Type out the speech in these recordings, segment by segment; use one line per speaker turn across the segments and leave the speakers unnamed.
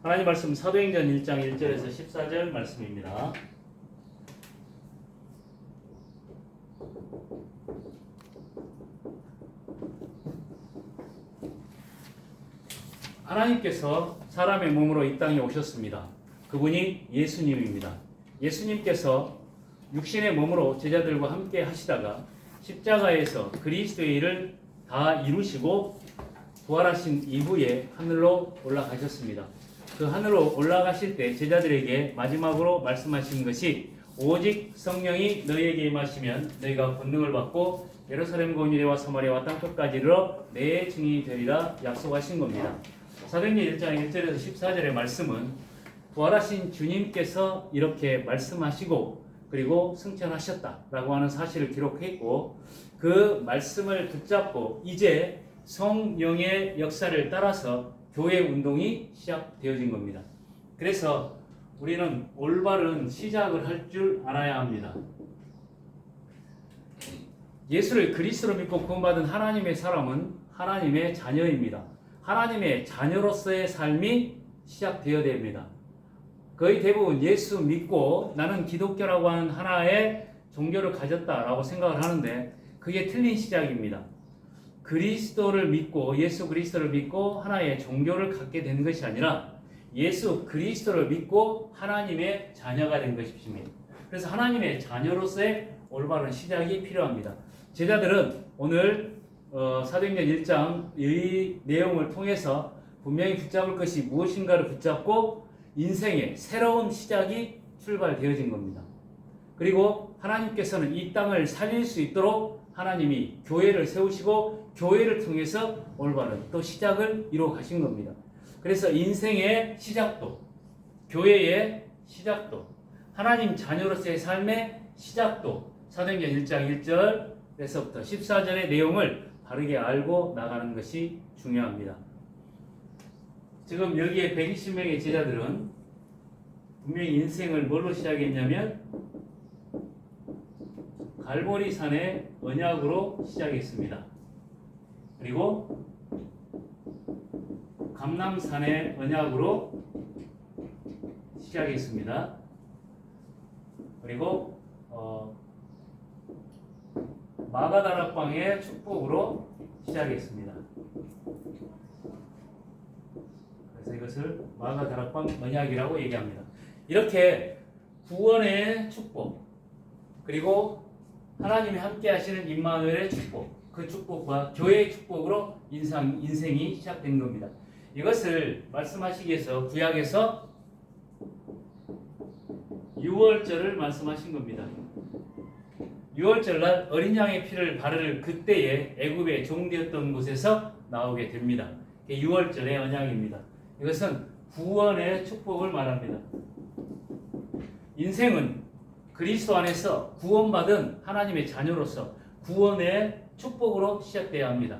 하나님 말씀 사도행전 1장 1절에서 14절 말씀입니다. 하나님께서 사람의 몸으로 이 땅에 오셨습니다. 그분이 예수님입니다. 예수님께서 육신의 몸으로 제자들과 함께 하시다가 십자가에서 그리스도의 일을 다 이루시고 부활하신 이후에 하늘로 올라가셨습니다. 그 하늘로 올라가실 때 제자들에게 마지막으로 말씀하신 것이 오직 성령이 너희에게 임하시면 너희가 권능을 받고 예루살렘 고니네와 사마리아와 땅끝까지 이르러 내 증인이 되리라 약속하신 겁니다. 사도행전 1장 1절에서 14절의 말씀은 부활하신 주님께서 이렇게 말씀하시고 그리고 승천하셨다라고 하는 사실을 기록했고, 그 말씀을 붙잡고 이제 성령의 역사를 따라서 교회 운동이 시작되어진 겁니다. 그래서 우리는 올바른 시작을 할 줄 알아야 합니다. 예수를 그리스도로 믿고 구원받은 하나님의 사람은 하나님의 자녀입니다. 하나님의 자녀로서의 삶이 시작되어야 됩니다. 거의 대부분 예수 믿고 나는 기독교라고 하는 하나의 종교를 가졌다라고 생각을 하는데 그게 틀린 시작입니다. 그리스도를 믿고 예수 그리스도를 믿고 하나의 종교를 갖게 된 것이 아니라 예수 그리스도를 믿고 하나님의 자녀가 된 것입니다. 그래서 하나님의 자녀로서의 올바른 시작이 필요합니다. 제자들은 오늘 사도행전 1장 이 내용을 통해서 분명히 붙잡을 것이 무엇인가를 붙잡고 인생의 새로운 시작이 출발되어진 겁니다. 그리고 하나님께서는 이 땅을 살릴 수 있도록 하나님이 교회를 세우시고 교회를 통해서 올바른 또 시작을 이루어 가신 겁니다. 그래서 인생의 시작도, 교회의 시작도, 하나님 자녀로서의 삶의 시작도 사도행전 1장 1절에서부터 14절의 내용을 바르게 알고 나가는 것이 중요합니다. 지금 여기에 120명의 제자들은 분명히 인생을 뭘로 시작했냐면 갈보리 산의 언약으로 시작했습니다. 그리고 감람산의 언약으로 시작했습니다. 그리고 마가다락방의 축복으로 시작했습니다. 그래서 이것을 마가다락방 언약이라고 얘기합니다. 이렇게 구원의 축복, 그리고 하나님이 함께 하시는 임마누엘의 축복, 그 축복과 교회의 축복으로 인생이 시작된 겁니다. 이것을 말씀하시기 위해서 구약에서 유월절을 말씀하신 겁니다. 유월절날 어린 양의 피를 바를 그때에 애굽의 종되었던 곳에서 나오게 됩니다. 유월절의 언약입니다. 이것은 구원의 축복을 말합니다. 인생은 그리스도 안에서 구원받은 하나님의 자녀로서 구원의 축복으로 시작되어야 합니다.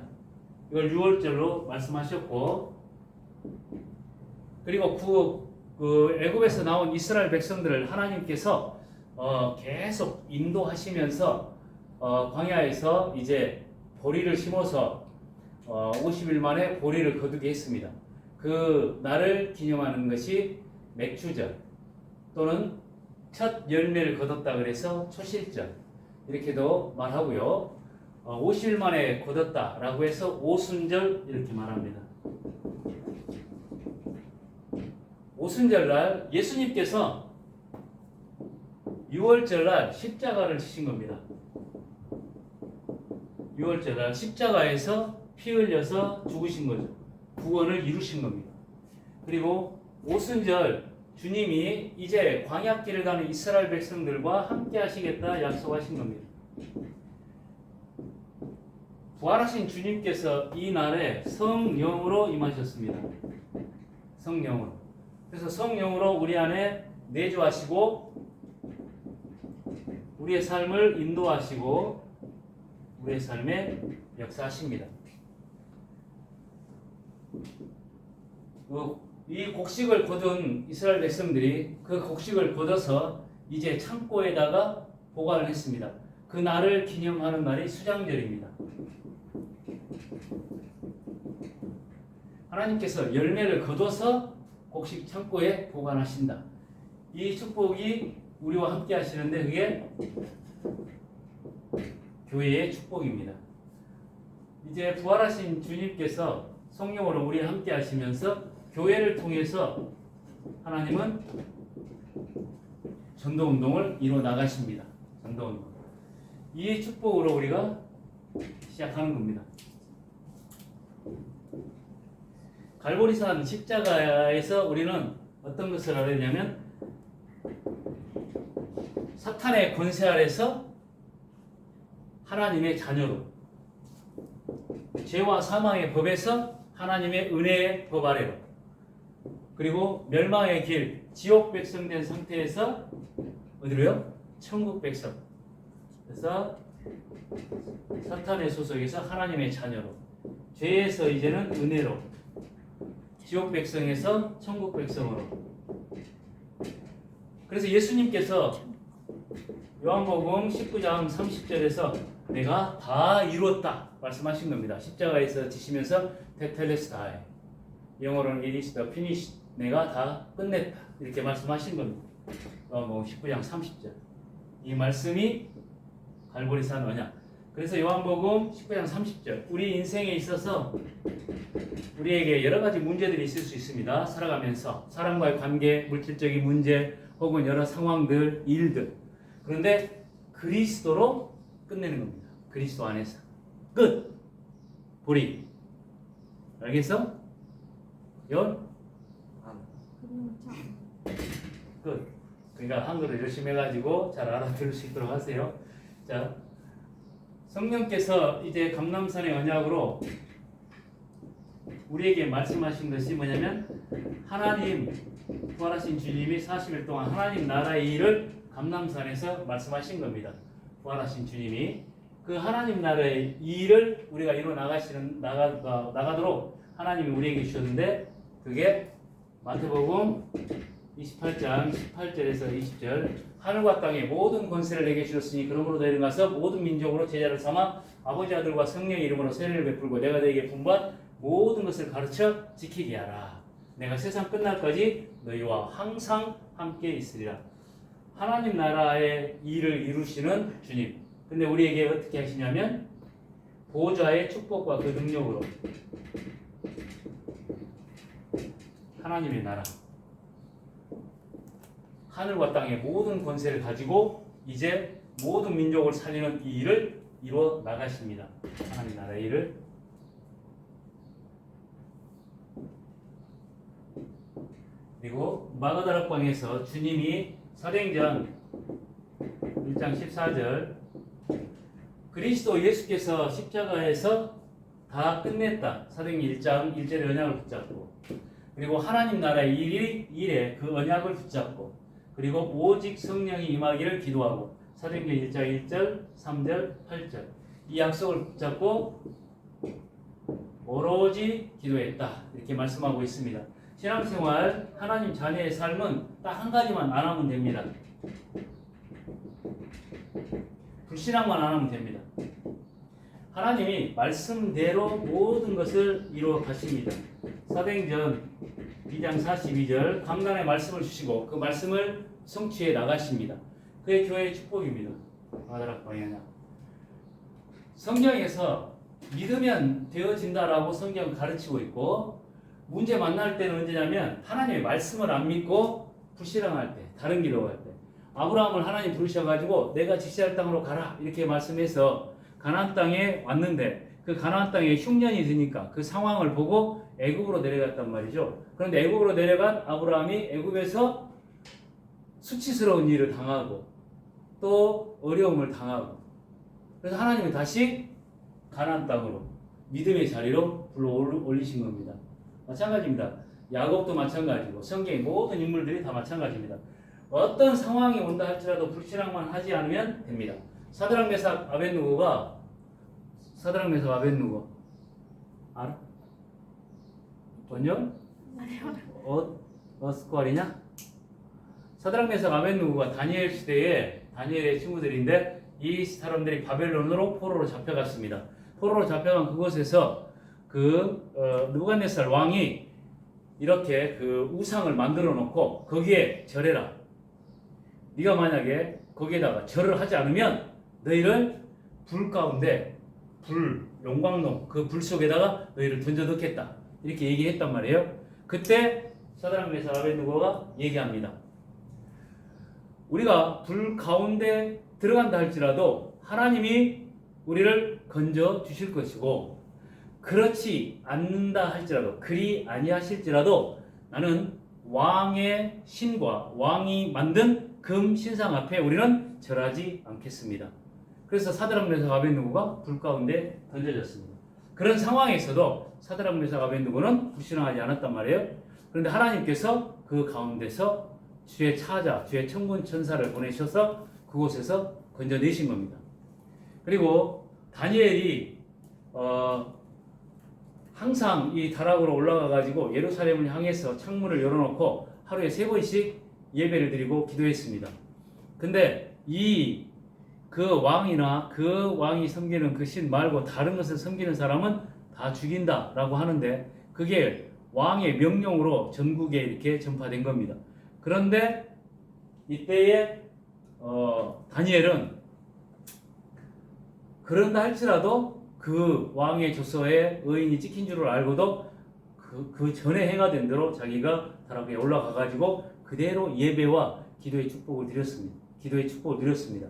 이걸 유월절로 말씀하셨고, 그리고 그 애굽에서 나온 이스라엘 백성들을 하나님께서 계속 인도하시면서 광야에서 이제 보리를 심어서 50일 만에 보리를 거두게 했습니다. 그 날을 기념하는 것이 맥추절 또는 첫 열매를 거뒀다 그래서 초실절 이렇게도 말하고요. 50일 만에 거뒀다라고 해서 오순절 이렇게 말합니다. 오순절날 예수님께서 6월절날 십자가를 지신 겁니다. 6월절날 십자가에서 피 흘려서 죽으신 거죠. 구원을 이루신 겁니다. 그리고 오순절 주님이 이제 광야길을 가는 이스라엘 백성들과 함께 하시겠다 약속하신 겁니다. 부활하신 주님께서 이 날에 성령으로 임하셨습니다. 성령으로. 그래서 성령으로 우리 안에 내주하시고 우리의 삶을 인도하시고 우리의 삶에 역사하십니다. 이 곡식을 거둔 이스라엘 백성들이 그 곡식을 거둬서 이제 창고에다가 보관을 했습니다. 그 날을 기념하는 날이 수장절입니다. 하나님께서 열매를 거둬서 곡식 창고에 보관하신다. 이 축복이 우리와 함께 하시는데 그게 교회의 축복입니다. 이제 부활하신 주님께서 성령으로 우리와 함께 하시면서 교회를 통해서 하나님은 전도운동을 이루어 나가십니다. 전도운동. 이 축복으로 우리가 시작하는 겁니다. 갈보리산 십자가에서 우리는 어떤 것을 알아야 되냐면 사탄의 권세 아래서 하나님의 자녀로, 죄와 사망의 법에서 하나님의 은혜의 법 아래로, 그리고 멸망의 길, 지옥 백성 된 상태에서 어디로요? 천국 백성. 그래서 사탄의 소속에서 하나님의 자녀로, 죄에서 이제는 은혜로, 지옥 백성에서 천국 백성으로. 그래서 예수님께서 요한복음 19장 30절에서 내가 다 이루었다 말씀하신 겁니다. 십자가에서 지시면서 테텔레스타이, 영어로는 it is the finished, 내가 다 끝냈다 이렇게 말씀하신 겁니다. 요한복음 19장 30절. 이 말씀이 갈보리산 언약. 그래서 요한복음 19장 30절, 우리 인생에 있어서 우리에게 여러 가지 문제들이 있을 수 있습니다. 살아가면서 사람과의 관계, 물질적인 문제 혹은 여러 상황들, 일들. 그런데 그리스도로 끝내는 겁니다. 그리스도 안에서 끝. 보리. 알겠어? 연? 끝. 그러니까 한글을 열심히 해가지고 잘 알아들을 수 있도록 하세요. 자, 성령께서 이제 감람산의 언약으로 우리에게 말씀하신 것이 뭐냐면, 하나님, 부활하신 주님이 40일 동안 하나님 나라의 일을 감람산에서 말씀하신 겁니다. 부활하신 주님이 그 하나님 나라의 일을 우리가 이루어 나가도록 하나님이 우리에게 주셨는데, 그게 마태복음 28장 18절에서 20절, 하늘과 땅의 모든 권세를 내게 주셨으니 그러므로 너희는 가서 모든 민족으로 제자를 삼아 아버지 아들과 성령의 이름으로 세례를 베풀고 내가 너희에게 분부한 모든 것을 가르쳐 지키게 하라. 내가 세상 끝날까지 너희와 항상 함께 있으리라. 하나님 나라의 일을 이루시는 주님. 근데 우리에게 어떻게 하시냐면 보호자의 축복과 그 능력으로 하나님의 나라, 하늘과 땅의 모든 권세를 가지고 이제 모든 민족을 살리는 이 일을 이루어 나가십니다. 하나님 나라의 일을. 그리고 마가다락방에서 주님이 사도행전 1장 14절, 그리스도 예수께서 십자가에서 다 끝냈다. 사도행전 1장 1절의 언약을 붙잡고, 그리고 하나님 나라의 일에 그 언약을 붙잡고, 그리고 오직 성령이 임하기를 기도하고, 사도행전 1장 1절, 3절, 8절 이 약속을 붙잡고 오로지 기도했다 이렇게 말씀하고 있습니다. 신앙생활, 하나님 자녀의 삶은 딱 한 가지만 안 하면 됩니다. 불신앙만 안 하면 됩니다. 하나님이 말씀대로 모든 것을 이루어 가십니다. 사도행전 2장 42절, 강단의 말씀을 주시고 그 말씀을 성취해 나가십니다. 그의 교회의 축복입니다. 마가다락방이냐. 성경에서 믿으면 되어진다라고 성경은 가르치고 있고, 문제 만날 때는 언제냐면 하나님의 말씀을 안 믿고 불신앙할 때, 다른 기도할 때. 아브라함을 하나님 부르셔가지고 내가 지시할 땅으로 가라 이렇게 말씀해서 가나안 땅에 왔는데, 그 가나안 땅에 흉년이 드니까 그 상황을 보고 애굽으로 내려갔단 말이죠. 그런데 애굽으로 내려간 아브라함이 애굽에서 수치스러운 일을 당하고 또 어려움을 당하고, 그래서 하나님이 다시 가나안 땅으로 믿음의 자리로 불러 올리신 겁니다. 마찬가지입니다. 야곱도 마찬가지고 성경의 모든 인물들이 다 마찬가지입니다. 어떤 상황이 온다 할지라도 불신앙만 하지 않으면 됩니다. 사드락 메삭 아벳느고가, 사드락 메삭 아벳느고 알아? 번역? 어스코알이냐? 사드락 메삭 아벳느고가 다니엘 시대에 다니엘의 친구들인데, 이 사람들이 바벨론으로 포로로 잡혀갔습니다. 포로로 잡혀간 그곳에서 느부갓네살 왕이 이렇게 그 우상을 만들어 놓고 거기에 절해라. 네가 만약에 거기에다가 절을 하지 않으면 너희를 불 가운데 용광로 그 불 속에다가 너희를 던져 넣겠다. 이렇게 얘기했단 말이에요. 그때 사드락 메삭 아벳느고가 얘기합니다. 우리가 불 가운데 들어간다 할지라도 하나님이 우리를 건져 주실 것이고, 그렇지 않는다 할지라도, 그리 아니하실지라도 나는 왕의 신과 왕이 만든 금 신상 앞에 우리는 절하지 않겠습니다. 그래서 사드락 메삭 아벳느고가 불 가운데 던져졌습니다. 그런 상황에서도 사드락 메삭 아벳느고는 불신앙하지 않았단 말이에요. 그런데 하나님께서 그 가운데서 주의 차자, 주의 천군 천사를 보내셔서 그곳에서 건져내신 겁니다. 그리고 다니엘이 항상 이 다락으로 올라가 가지고 예루살렘을 향해서 창문을 열어놓고 하루에 3번씩 예배를 드리고 기도했습니다. 근데 그 왕이나 그 왕이 섬기는 그 신 말고 다른 것을 섬기는 사람은 다 죽인다라고 하는데, 그게 왕의 명령으로 전국에 이렇게 전파된 겁니다. 그런데 이때에 다니엘은 그런다 할지라도 그 왕의 조서에 의인이 찍힌 줄을 알고도 그 전에 행하던 대로 자기가 다락에 올라가 가지고 그대로 예배와 기도의 축복을 드렸습니다.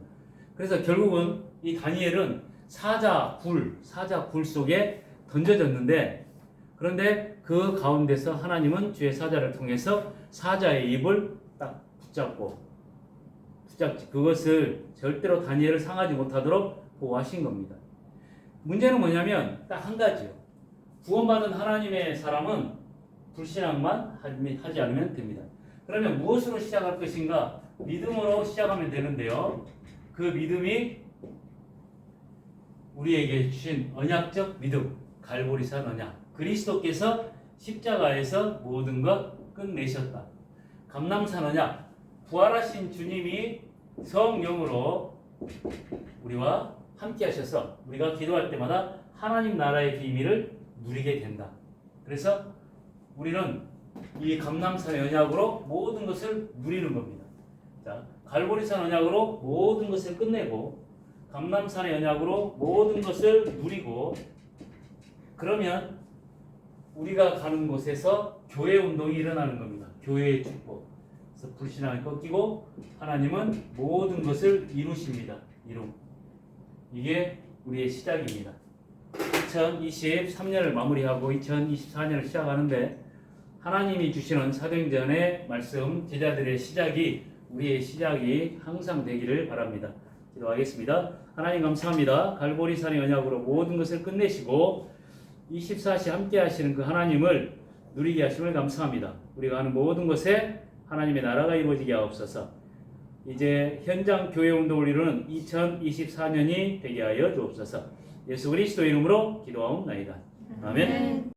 그래서 결국은 이 다니엘은 사자 굴 속에 던져졌는데, 그런데 그 가운데서 하나님은 주의 사자를 통해서 사자의 입을 딱 붙잡지 그것을 절대로 다니엘을 상하지 못하도록 보호하신 겁니다. 문제는 뭐냐면 딱 한 가지요. 구원받은 하나님의 사람은 불신앙만 하지 않으면 됩니다. 그러면 무엇으로 시작할 것인가? 믿음으로 시작하면 되는데요. 그 믿음이 우리에게 주신 언약적 믿음, 갈보리산 언약. 그리스도께서 십자가에서 모든 것 끝내셨다. 감람산 언약, 부활하신 주님이 성령으로 우리와 함께 하셔서 우리가 기도할 때마다 하나님 나라의 비밀을 누리게 된다. 그래서 우리는 이 감람산의 언약으로 모든 것을 누리는 겁니다. 자, 갈보리산 언약으로 모든 것을 끝내고 감람산의 언약으로 모든 것을 누리고, 그러면 우리가 가는 곳에서 교회 운동이 일어나는 겁니다. 교회의 축복. 그래서 불신앙이 꺾이고 하나님은 모든 것을 이루십니다. 이게 우리의 시작입니다. 2023년을 마무리하고 2024년을 시작하는데, 하나님이 주시는 사도행전의 말씀, 제자들의 시작이 우리의 시작이 항상 되기를 바랍니다. 기도하겠습니다. 하나님 감사합니다. 갈보리산의 언약으로 모든 것을 끝내시고 24시 함께 하시는 그 하나님을 누리게 하심을 감사합니다. 우리가 하는 모든 것에 하나님의 나라가 이루어지게 하옵소서. 이제 현장 교회 운동을 이루는 2024년이 되게 하여 주옵소서. 예수 그리스도의 이름으로 기도하옵나이다. 아멘.